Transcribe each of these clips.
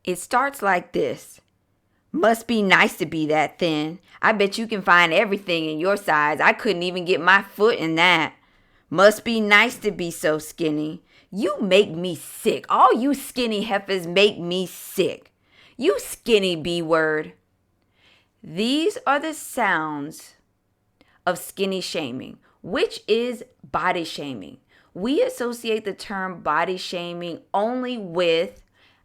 It starts like this. Must be nice to be that thin. I bet you can find everything in your size. I couldn't even get my foot in that. Must be nice to be so skinny. You make me sick. All you skinny heifers make me sick. You skinny B word. These are the sounds of skinny shaming, which is body shaming. We associate the term body shaming only with,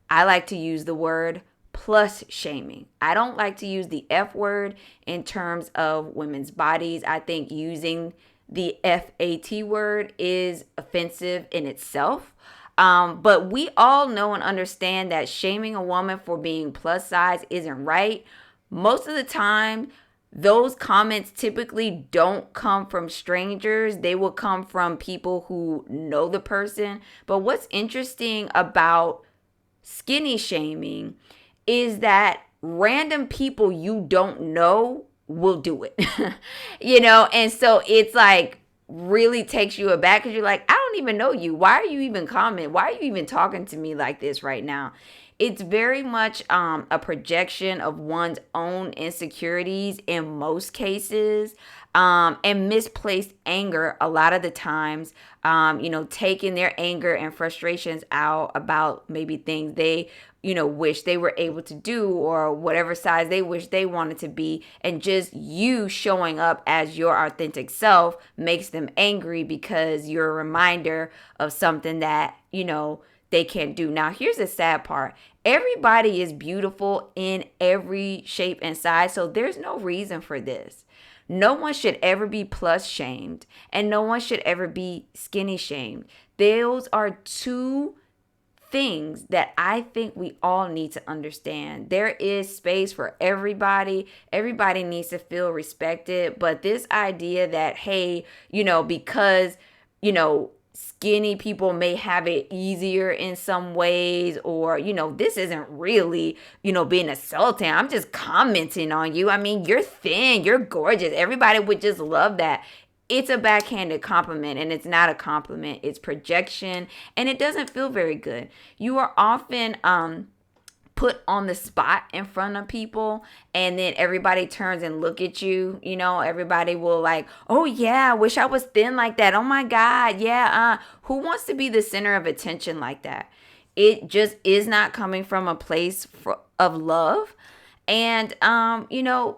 I like to use the word plus shaming. I don't like to use the F word in terms of women's bodies. I think using the FAT word is offensive in itself. But we all know and understand that shaming a woman for being plus size isn't right. Most of the time, those comments typically don't come from strangers. They will come from people who know the person. But what's interesting about skinny shaming is that random people you don't know will do it. And so it's like really takes you aback because you're like, I don't even know you. Why are you even commenting? Why are you even talking to me like this right now? It's very much a projection of one's own insecurities in most cases, and misplaced anger a lot of the times, taking their anger and frustrations out about maybe things they wish they were able to do or whatever size they wish they wanted to be. And just you showing up as your authentic self makes them angry because you're a reminder of something that, they can't do. Now, here's the sad part. Everybody is beautiful in every shape and size, so there's no reason for this. No one should ever be plus shamed, and no one should ever be skinny shamed. Those are two things that I think we all need to understand. There is space for everybody. Everybody needs to feel respected. But this idea that, hey, because, skinny people may have it easier in some ways, or, this isn't really, being assaulting. I'm just commenting on you. I mean, you're thin, you're gorgeous. Everybody would just love that. It's a backhanded compliment, and it's not a compliment. It's projection, and it doesn't feel very good. You are often put on the spot in front of people, and then everybody turns and look at you. Everybody will like, oh yeah, I wish I was thin like that. Oh my God, yeah. Who wants to be the center of attention like that? It just is not coming from a place of love. And,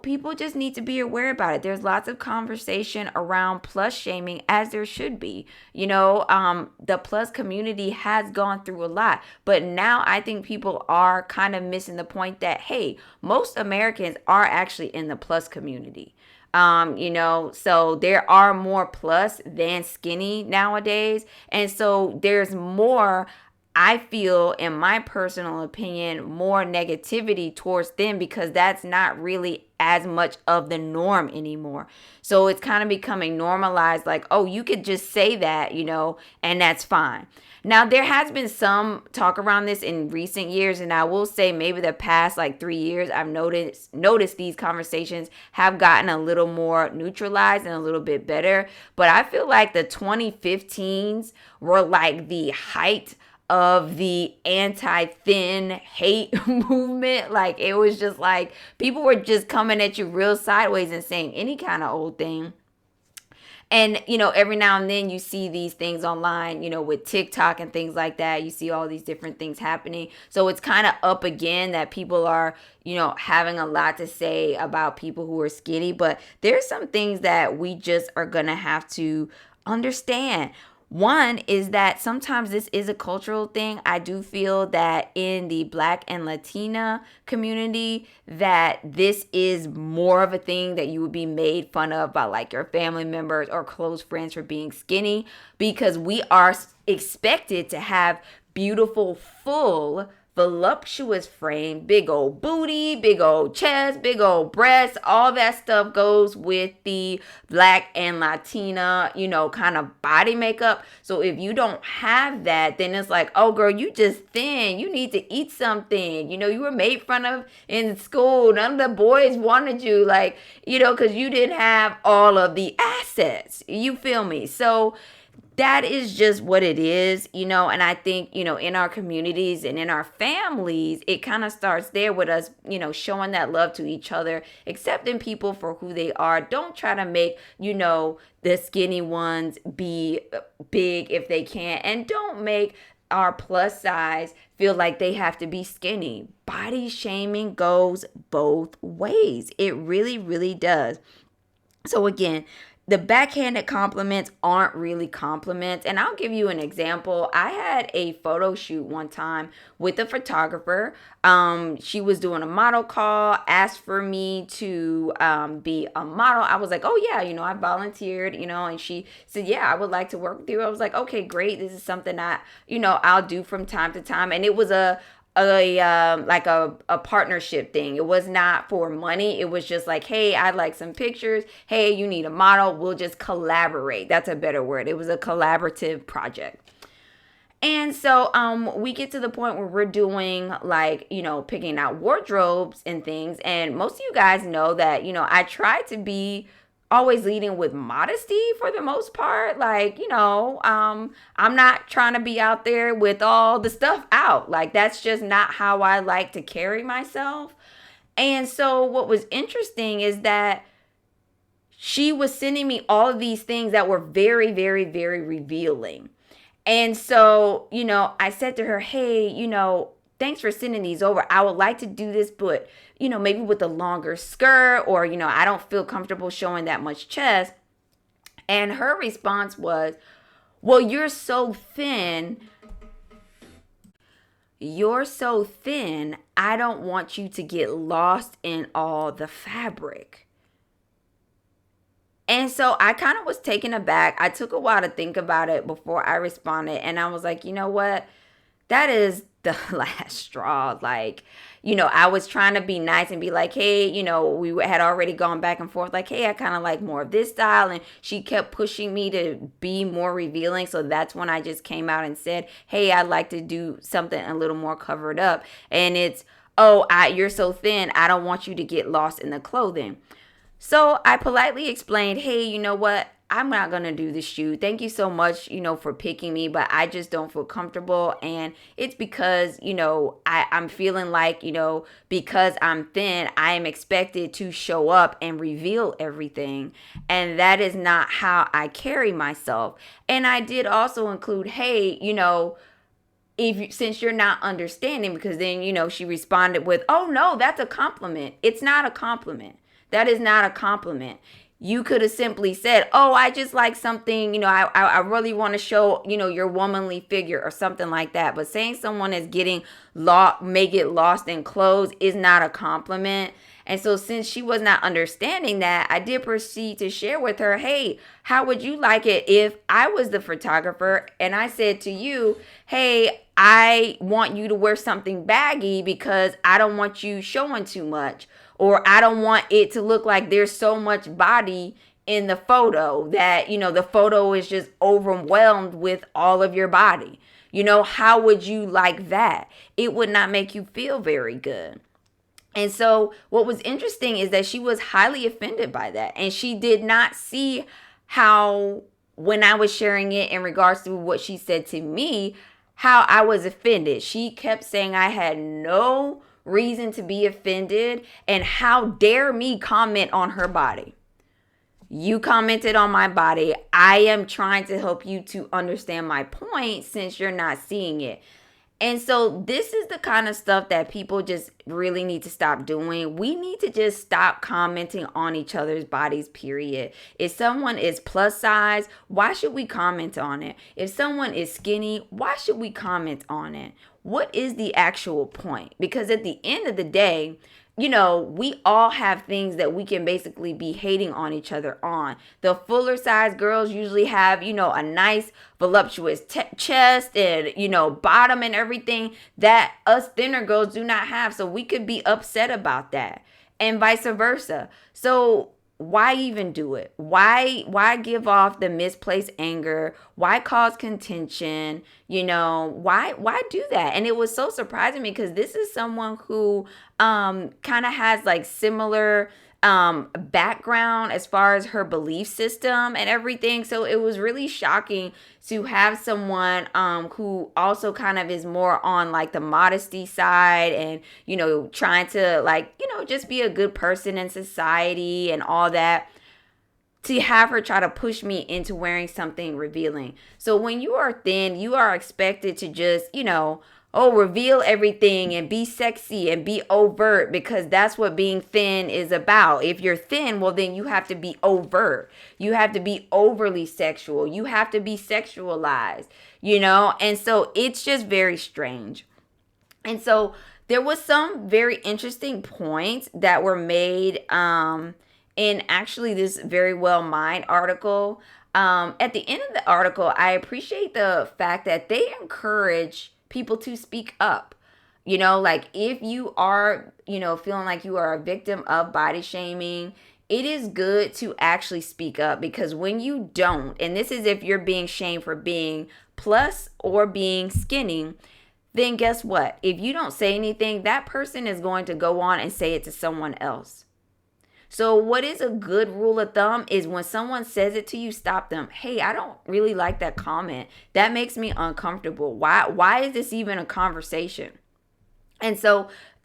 people just need to be aware about it. There's lots of conversation around plus shaming, as there should be. The plus community has gone through a lot, but now I think people are kind of missing the point that, hey, most Americans are actually in the plus community. So there are more plus than skinny nowadays. And so there's more, I feel, in my personal opinion, more negativity towards them because that's not really as much of the norm anymore. So it's kind of becoming normalized, like, oh, you could just say that, and that's fine. Now, there has been some talk around this in recent years, and I will say maybe the past 3 years, I've noticed these conversations have gotten a little more neutralized and a little bit better. But I feel like the 2015s were like the height of the anti-thin hate movement. Like, it was just like people were just coming at you real sideways and saying any kind of old thing. And, every now and then you see these things online, with TikTok and things like that. You see all these different things happening. So it's kind of up again that people are, having a lot to say about people who are skinny. But there's some things that we just are going to have to understand. One is that sometimes this is a cultural thing. I do feel that in the Black and Latina community, that this is more of a thing that you would be made fun of by your family members or close friends for being skinny, because we are expected to have beautiful, full, voluptuous frame, big old booty, big old chest, big old breasts. All that stuff goes with the Black and Latina, kind of body makeup. So if you don't have that, then it's like, oh girl, you just thin. You need to eat something. You were made fun of in school. None of the boys wanted you, because you didn't have all of the assets. You feel me? So that is just what it is, and I think, in our communities and in our families, it kind of starts there with us, showing that love to each other, accepting people for who they are. Don't try to make, the skinny ones be big if they can't, and don't make our plus size feel like they have to be skinny. Body shaming goes both ways. It really, really does. So again, the backhanded compliments aren't really compliments. And I'll give you an example. I had a photo shoot one time with a photographer. She was doing a model call, asked for me to be a model. I was like, oh yeah, I volunteered, and she said, yeah, I would like to work with you. I was like, okay, great. This is something that, I'll do from time to time. And it was like a partnership thing. It was not for money. It was just like, hey, I'd like some pictures. Hey, you need a model. We'll just collaborate. That's a better word. It was a collaborative project. And so we get to the point where we're doing like, picking out wardrobes and things. And most of you guys know that, I try to be always leading with modesty for the most part. Like, I'm not trying to be out there with all the stuff out. Like, that's just not how I like to carry myself. And so what was interesting is that she was sending me all of these things that were very, very, very revealing. And so, I said to her, hey, thanks for sending these over. I would like to do this, but, maybe with a longer skirt, or, I don't feel comfortable showing that much chest. And her response was, well, you're so thin. You're so thin. I don't want you to get lost in all the fabric. And so I kind of was taken aback. I took a while to think about it before I responded. And I was like, you know what? That is the last straw. Like, I was trying to be nice and be like, hey, we had already gone back and forth. Like, hey, I kind of like more of this style. And she kept pushing me to be more revealing. So that's when I just came out and said, hey, I'd like to do something a little more covered up. And it's, oh, you're so thin. I don't want you to get lost in the clothing. So I politely explained, hey, you know what? I'm not going to do the shoot. Thank you so much, for picking me, but I just don't feel comfortable. And it's because, I'm feeling like, because I'm thin, I am expected to show up and reveal everything. And that is not how I carry myself. And I did also include, hey, since you're not understanding, because then, she responded with, oh, no, that's a compliment. It's not a compliment. That is not a compliment. You could have simply said, oh, I just like something, I really want to show, your womanly figure or something like that. But saying someone is getting lost, may get lost in clothes is not a compliment. And so since she was not understanding that, I did proceed to share with her, hey, how would you like it if I was the photographer and I said to you, hey, I want you to wear something baggy because I don't want you showing too much. Or I don't want it to look like there's so much body in the photo that, the photo is just overwhelmed with all of your body. How would you like that? It would not make you feel very good. And so what was interesting is that she was highly offended by that. And she did not see how, when I was sharing it in regards to what she said to me, how I was offended. She kept saying I had no reason to be offended, and how dare me comment on her body. You commented on my body. I am trying to help you to understand my point since you're not seeing it. And so this is the kind of stuff that people just really need to stop doing. We need to just stop commenting on each other's bodies, period. If someone is plus size, why should we comment on it? If someone is skinny, why should we comment on it? What is the actual point? Because at the end of the day, we all have things that we can basically be hating on each other on. The fuller size girls usually have, a nice voluptuous chest and, bottom and everything that us thinner girls do not have. So we could be upset about that, and vice versa. So why even do it? Why give off the misplaced anger? Why cause contention? Why do that? And it was so surprising me because this is someone who kind of has like similar background as far as her belief system and everything. So it was really shocking to have someone who also kind of is more on like the modesty side and, trying to like, just be a good person in society and all that, to have her try to push me into wearing something revealing. So when you are thin, you are expected to just, reveal everything and be sexy and be overt, because that's what being thin is about. If you're thin, well, then you have to be overt. You have to be overly sexual. You have to be sexualized, And so it's just very strange. And so there was some very interesting points that were made in actually this Very Well Mind article. At the end of the article, I appreciate the fact that they encourage people to speak up. Like if you are, feeling like you are a victim of body shaming, it is good to actually speak up, because when you don't, and this is if you're being shamed for being plus or being skinny, then guess what? If you don't say anything, that person is going to go on and say it to someone else. So what is a good rule of thumb is when someone says it to you, stop them. Hey, I don't really like that comment. That makes me uncomfortable. Why is this even a conversation? And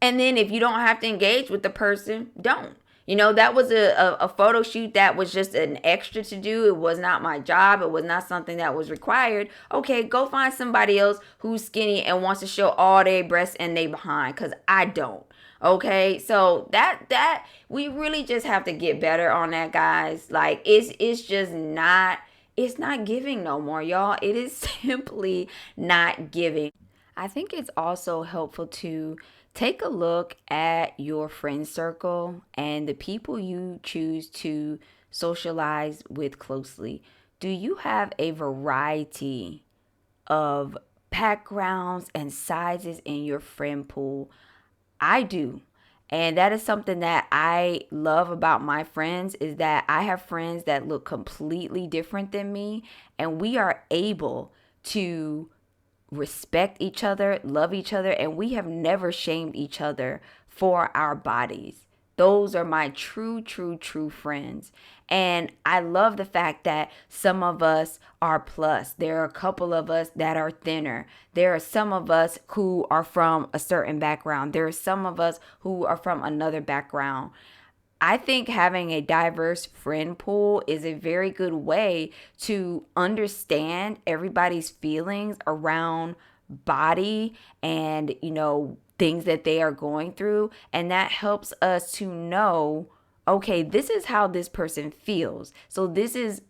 then if you don't have to engage with the person, don't. That was a photo shoot that was just an extra to do. It was not my job. It was not something that was required. Okay, go find somebody else who's skinny and wants to show all their breasts and they behind, because I don't. Okay, so that we really just have to get better on that, guys. Like it's just not, it's not giving no more, y'all. It is simply not giving. I think it's also helpful to take a look at your friend circle and the people you choose to socialize with closely. Do you have a variety of backgrounds and sizes in your friend pool? I do. And that is something that I love about my friends, is that I have friends that look completely different than me, and we are able to respect each other, love each other, and we have never shamed each other for our bodies. Those are my true, true, true friends. And I love the fact that some of us are plus. There are a couple of us that are thinner. There are some of us who are from a certain background. There are some of us who are from another background. I think having a diverse friend pool is a very good way to understand everybody's feelings around body and, things that they are going through. And that helps us to know, okay, this is how this person feels. So this is,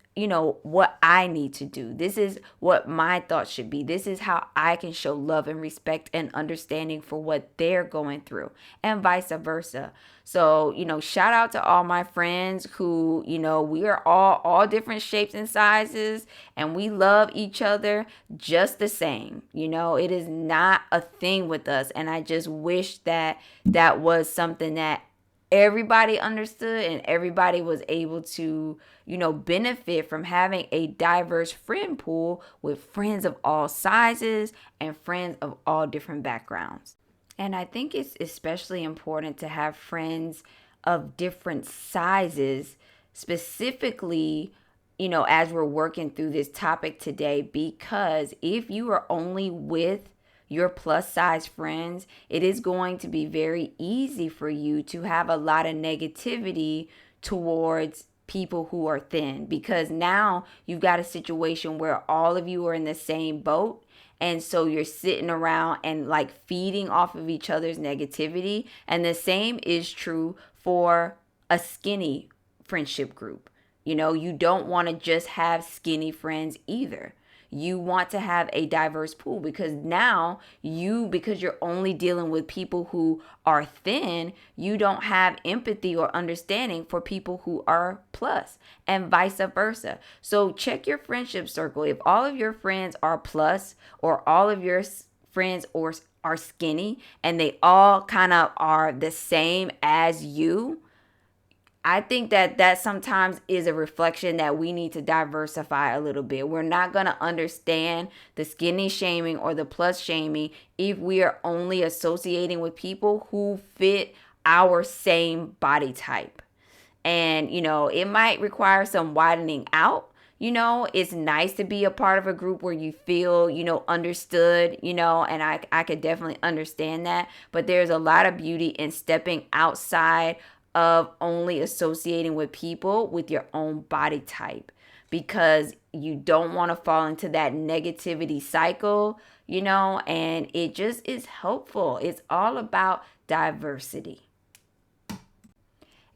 what I need to do. This is what my thoughts should be. This is how I can show love and respect and understanding for what they're going through, and vice versa. So, shout out to all my friends who, we are all different shapes and sizes, and we love each other just the same. It is not a thing with us. And I just wish that that was something that everybody understood and everybody was able to, benefit from having a diverse friend pool with friends of all sizes and friends of all different backgrounds. And I think it's especially important to have friends of different sizes, specifically, as we're working through this topic today, because if you are only with your plus size friends, it is going to be very easy for you to have a lot of negativity towards people who are thin, because now you've got a situation where all of you are in the same boat. And so you're sitting around and like feeding off of each other's negativity. And the same is true for a skinny friendship group. You don't want to just have skinny friends either. You want to have a diverse pool, because now because you're only dealing with people who are thin, you don't have empathy or understanding for people who are plus, and vice versa. So check your friendship circle. If all of your friends are plus, or all of your friends are skinny, and they all kind of are the same as you, I think that sometimes is a reflection that we need to diversify a little bit. We're not going to understand the skinny shaming or the plus shaming if we are only associating with people who fit our same body type. And, it might require some widening out. It's nice to be a part of a group where you feel, understood, and I could definitely understand that. But there's a lot of beauty in stepping outside of only associating with people with your own body type, because you don't want to fall into that negativity cycle, and it just is helpful. It's all about diversity.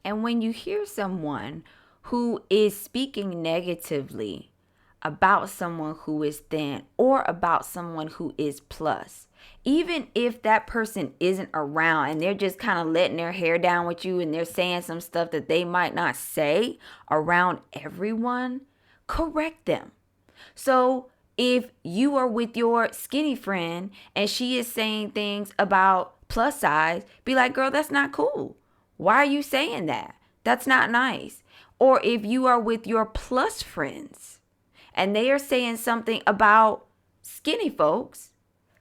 And when you hear someone who is speaking negatively about someone who is thin or about someone who is plus, even if that person isn't around and they're just kind of letting their hair down with you and they're saying some stuff that they might not say around everyone, correct them. So if you are with your skinny friend and she is saying things about plus size, be like, girl, that's not cool. Why are you saying that? That's not nice. Or if you are with your plus friends and they are saying something about skinny folks,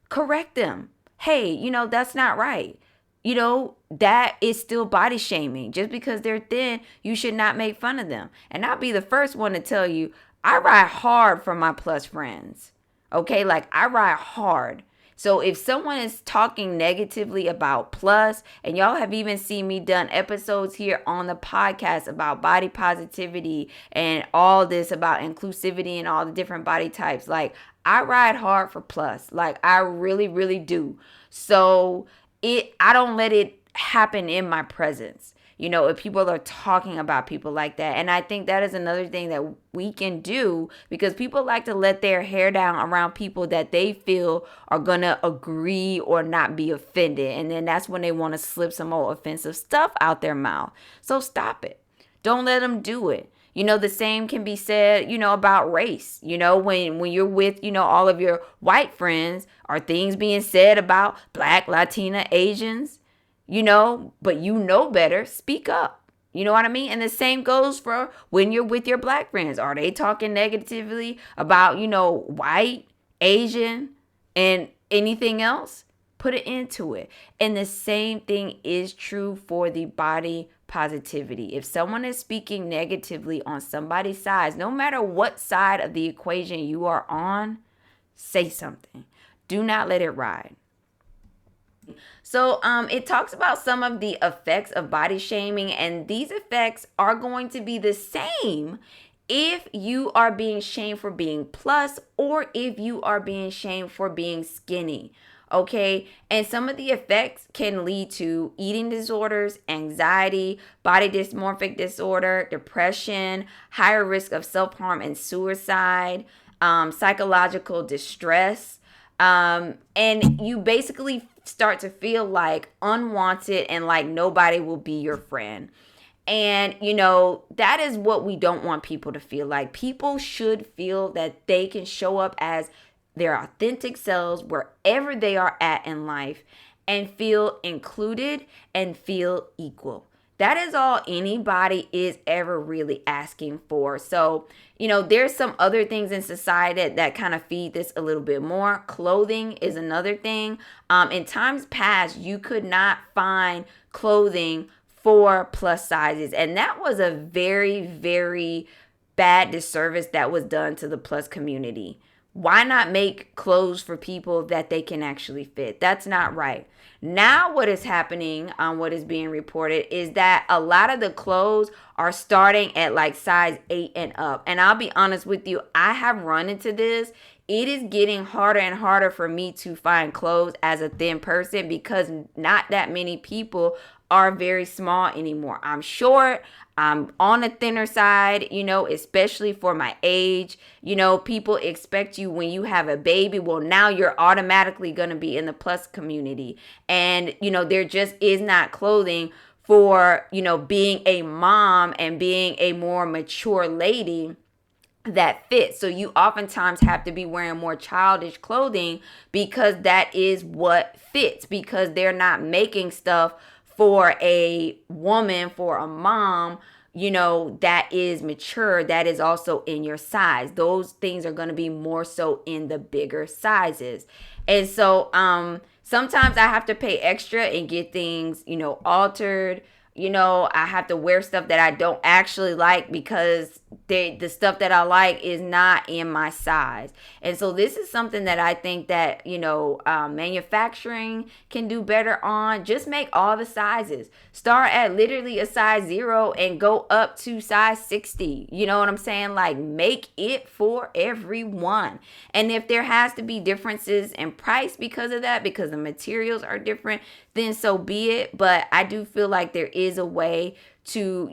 correct them. Hey, that's not right. That is still body shaming. Just because they're thin, you should not make fun of them. And I'll be the first one to tell you, I ride hard for my plus friends. Okay, like I ride hard. So if someone is talking negatively about plus, and y'all have even seen me done episodes here on the podcast about body positivity and all this about inclusivity and all the different body types, like I ride hard for plus. Like I really, really do. So I don't let it happen in my presence. If people are talking about people like that. And I think that is another thing that we can do, because people like to let their hair down around people that they feel are going to agree or not be offended. And then that's when they want to slip some old offensive stuff out their mouth. So stop it. Don't let them do it. The same can be said, about race. When you're with, all of your white friends, are things being said about Black, Latina, Asians? But better, speak up. You know what I mean? And the same goes for when you're with your Black friends. Are they talking negatively about, white, Asian, and anything else? Put it into it. And the same thing is true for the body positivity. If someone is speaking negatively on somebody's side, no matter what side of the equation you are on, say something. Do not let it ride. So it talks about some of the effects of body shaming, and these effects are going to be the same if you are being shamed for being plus or if you are being shamed for being skinny. Okay, and some of the effects can lead to eating disorders, anxiety, body dysmorphic disorder, depression, higher risk of self-harm and suicide, psychological distress. And you basically start to feel like unwanted and like nobody will be your friend. And, that is what we don't want people to feel like. People should feel that they can show up as their authentic selves wherever they are at in life and feel included and feel equal. That is all anybody is ever really asking for. So, there's some other things in society that kind of feed this a little bit more. Clothing is another thing. In times past, you could not find clothing for plus sizes. And that was a very, very bad disservice that was done to the plus community. Why not make clothes for people that they can actually fit? That's not right. Now what is happening, what is being reported is that a lot of the clothes are starting at like size 8 and up. And I'll be honest with you, I have run into this. It is getting harder and harder for me to find clothes as a thin person because not that many people are very small anymore. I'm short. I'm on the thinner side, especially for my age. People expect you when you have a baby. Well, now you're automatically going to be in the plus community. And, there just is not clothing for, being a mom and being a more mature lady that fits. So you oftentimes have to be wearing more childish clothing because that is what fits, because they're not making stuff for a woman, for a mom, that is mature, that is also in your size. Those things are going to be more so in the bigger sizes. And so sometimes I have to pay extra and get things, altered I have to wear stuff that I don't actually like because the stuff that I like is not in my size. And so this is something that I think that, manufacturing can do better on. Just make all the sizes. Start at literally a size 0 and go up to size 60. You know what I'm saying? Like, make it for everyone. And if there has to be differences in price because of that, because the materials are different, then so be it. But I do feel like there is a way to,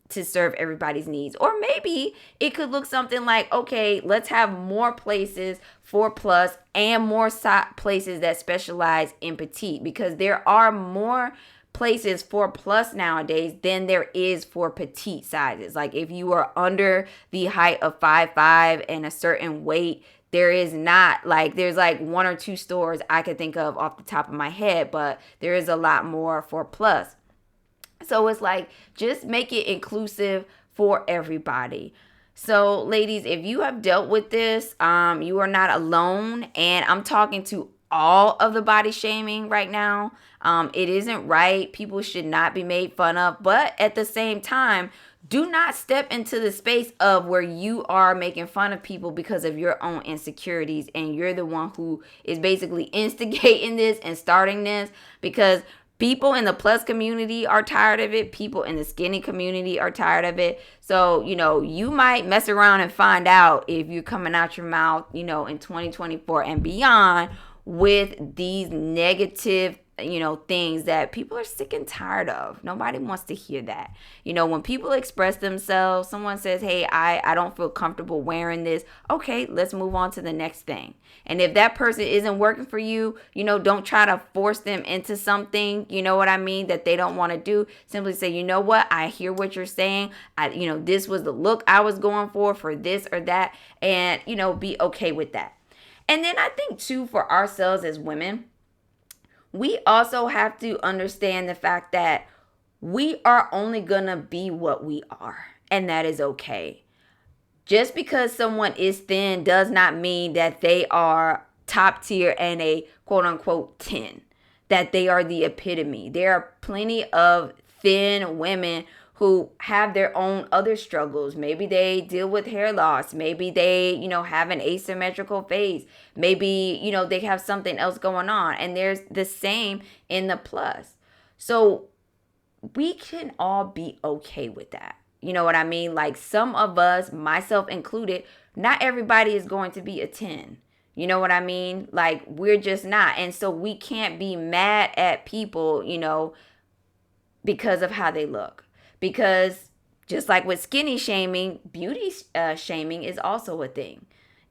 to serve everybody's needs. Or maybe it could look something like, okay, let's have more places for plus and more places that specialize in petite, because there are more places for plus nowadays than there is for petite sizes. Like, if you are under the height of 5'5" and a certain weight, there is not, like, there's like 1 or 2 stores I could think of off the top of my head, but there is a lot more for plus. So it's like, just make it inclusive for everybody. So ladies, if you have dealt with this, you are not alone. And I'm talking to all of the body shaming right now. It isn't right. People should not be made fun of. But at the same time, do not step into the space of where you are making fun of people because of your own insecurities, and you're the one who is basically instigating this and starting this, because people in the plus community are tired of it. People in the skinny community are tired of it. So, you might mess around and find out if you're coming out your mouth, in 2024 and beyond with these negative things that people are sick and tired of. Nobody wants to hear that. When people express themselves, someone says, hey, I don't feel comfortable wearing this. Okay, let's move on to the next thing. And if that person isn't working for you, don't try to force them into something, that they don't want to do. Simply say, you know what? I hear what you're saying. This was the look I was going for this or that, and, be okay with that. And then I think too, for ourselves as women, we also have to understand the fact that we are only gonna be what we are, and that is okay. Just because someone is thin does not mean that they are top tier and a quote unquote 10, that they are the epitome. There are plenty of thin women who have their own other struggles. Maybe they deal with hair loss. Maybe they, have an asymmetrical face. Maybe, they have something else going on. And there's the same in the plus. So we can all be okay with that. You know what I mean? Like, some of us, myself included, not everybody is going to be a 10. You know what I mean? Like, we're just not. And so we can't be mad at people, because of how they look. Because just like with skinny shaming, beauty shaming is also a thing.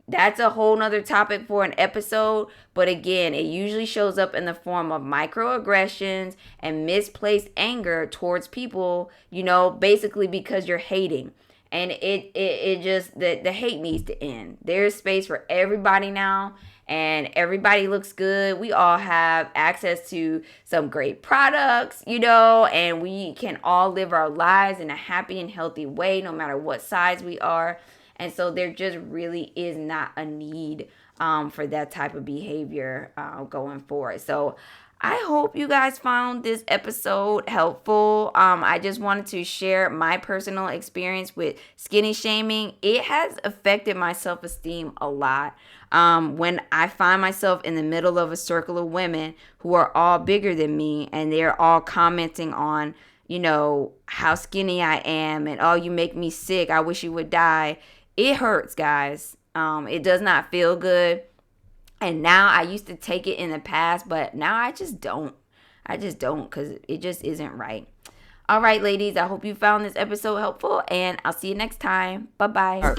That's a whole nother topic for an episode. But again, it usually shows up in the form of microaggressions and misplaced anger towards people, basically because you're hating. And it just, the hate needs to end. There's space for everybody now. And everybody looks good. We all have access to some great products, and we can all live our lives in a happy and healthy way, no matter what size we are. And so there just really is not a need for that type of behavior going forward. So I hope you guys found this episode helpful. I just wanted to share my personal experience with skinny shaming. It has affected my self-esteem a lot. When I find myself in the middle of a circle of women who are all bigger than me, and they're all commenting on, how skinny I am, and, oh, you make me sick, I wish you would die. It hurts, guys. It does not feel good. And now, I used to take it in the past, but now I just don't. Because it just isn't right. All right, ladies, I hope you found this episode helpful, and I'll see you next time. Bye-bye.